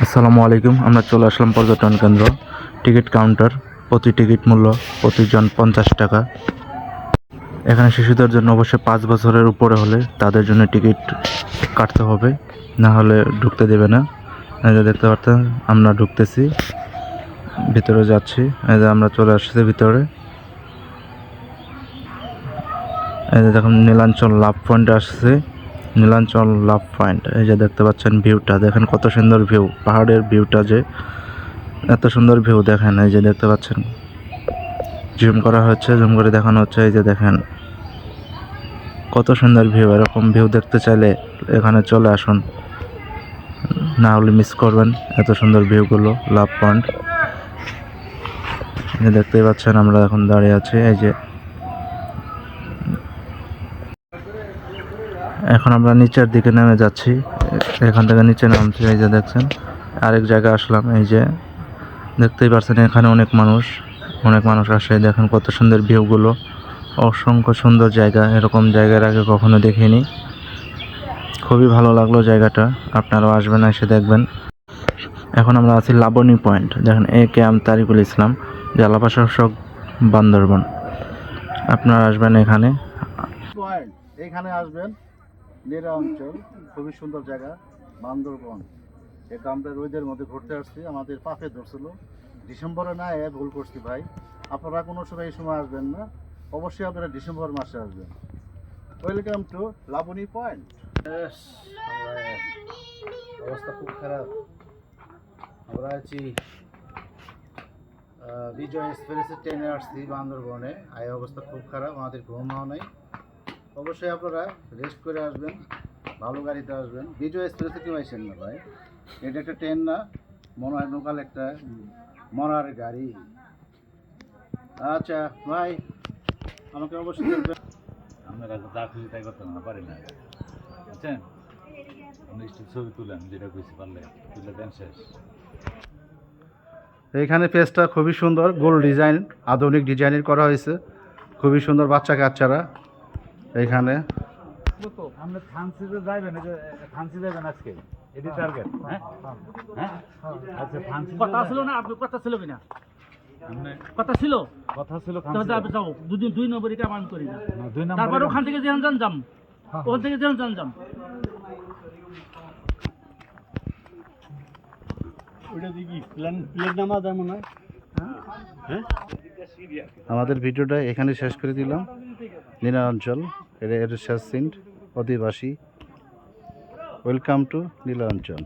আসসালামু আলাইকুম। আমরা চলে আসলাম পর্যটন কেন্দ্র। টিকিট কাউন্টার, প্রতি টিকিট মূল্য প্রতিজন 50 টাকা। এখানে শিশুদের জন্য অবশ্যই 5 বছরের উপরে হলে তাদের জন্য টিকিট কাটতে হবে, না হলে ঢুকতে দেবে না। এই যে দেখতে পাচ্ছেন আমরা ঢুকতেছি, ভিতরে যাচ্ছি। এই যে আমরা চলে আসছি ভিতরে। এই যে দেখুন নীলাঞ্চল লাভ পয়েন্ট আসছে, নীলাঞ্চল লাভ পয়েন্ট। এই যে দেখতে পাচ্ছেন ভিউটা, দেখেন কত সুন্দর ভিউ, পাহাড়ের ভিউটা যে এত সুন্দর ভিউ দেখেন। এই যে দেখতে পাচ্ছেন, জুম করা হচ্ছে, জুম করে দেখানো হচ্ছে। এই যে দেখেন কত সুন্দর ভিউ। এরকম ভিউ দেখতে চাইলে এখানে চলে আসুন, না হলে মিস করবেন এত সুন্দর ভিউগুলো। লাভ পয়েন্ট দেখতেই পাচ্ছেন, আমরা এখন দাঁড়িয়ে আছি। এই যে এখন আমরা নিচের দিকে নেমে যাচ্ছি, এখান থেকে নিচে নামছি। এই যে দেখছেন আরেক জায়গায় আসলাম। এই যে দেখতেই পাচ্ছেন এখানে অনেক মানুষ আসে। দেখেন কত সুন্দর ভিউগুলো, অসংখ্য সুন্দর জায়গা। এরকম জায়গার আগে কখনো দেখিনি, খুবই ভালো লাগলো জায়গাটা। আপনারাও আসবেন, এসে দেখবেন। এখন আমরা আছি লাবণী পয়েন্ট। দেখেন A.K.M তারিকুল ইসলাম, জেলা প্রশাসক, বান্দরবান। আপনারা আসবেন এখানে। এখানে আসবেন, লেরা অঞ্চল, খুবই সুন্দর জায়গা, বান্দরবন। এটা আমরা রোদের মধ্যে ঘুরতে আসছি, আমাদের পাপে ধরছিল। ডিসেম্বরে না ভুল করছি ভাই। আপনারা কোনো সময় এই সময় আসবেন না, অবশ্যই আপনারা ডিসেম্বর মাসে আসবেন। Welcome to Laboni Point. অবস্থা খুব খারাপ। আমরা আছি বিজয় এক্সপ্রেসের ট্রেনে আসছি বান্দরবনে। অবস্থা খুব খারাপ, আমাদের ঘুমাও নাই। অবশ্যই আপনারা রেস্ট করে আসবেন, ভালো গাড়িতে আসবেন। বিজয় এক্সপ্রেসে কেউ আসেন না ভাই, এটা একটা ট্রেন না, মনে হয় লোকাল একটা মরার গাড়ি। আচ্ছা ভাই, আমাকে অবশ্যই দেখবেন। আপনারা যা খুশি তাই করতে না পারি না, বুঝছেন? আপনি ছবি তুলেন, যেটা খুশি পারলে তুলে দেন, শেষ। এইখানে পেজটা খুবই সুন্দর, গোল ডিজাইন, আধুনিক ডিজাইনের করা হয়েছে, খুবই সুন্দর। বাচ্চা কাচ্চারা এইখানে আপনি থানসিতে যাইবেন, থানসি যাইবেন আজকে, এটি টার্গেট। হ্যাঁ হ্যাঁ, আচ্ছা থানসি কথা ছিল না, আপনার কথা ছিল কিনা? কথা ছিল, যাও দুই নম্বরই কাম আমি করি না। তারপর ওখান থেকে যেখান যাম, ওখান থেকে যেখান যাম। ওইটা দেখি প্লেন নামা যায় মনে হয়। হ্যাঁ, আমাদের ভিডিওটা এখানে শেষ করে দিলাম। নীলাঞ্চল, এর শেষ সিন, অধিবাসী। Welcome to নীলাঞ্চল।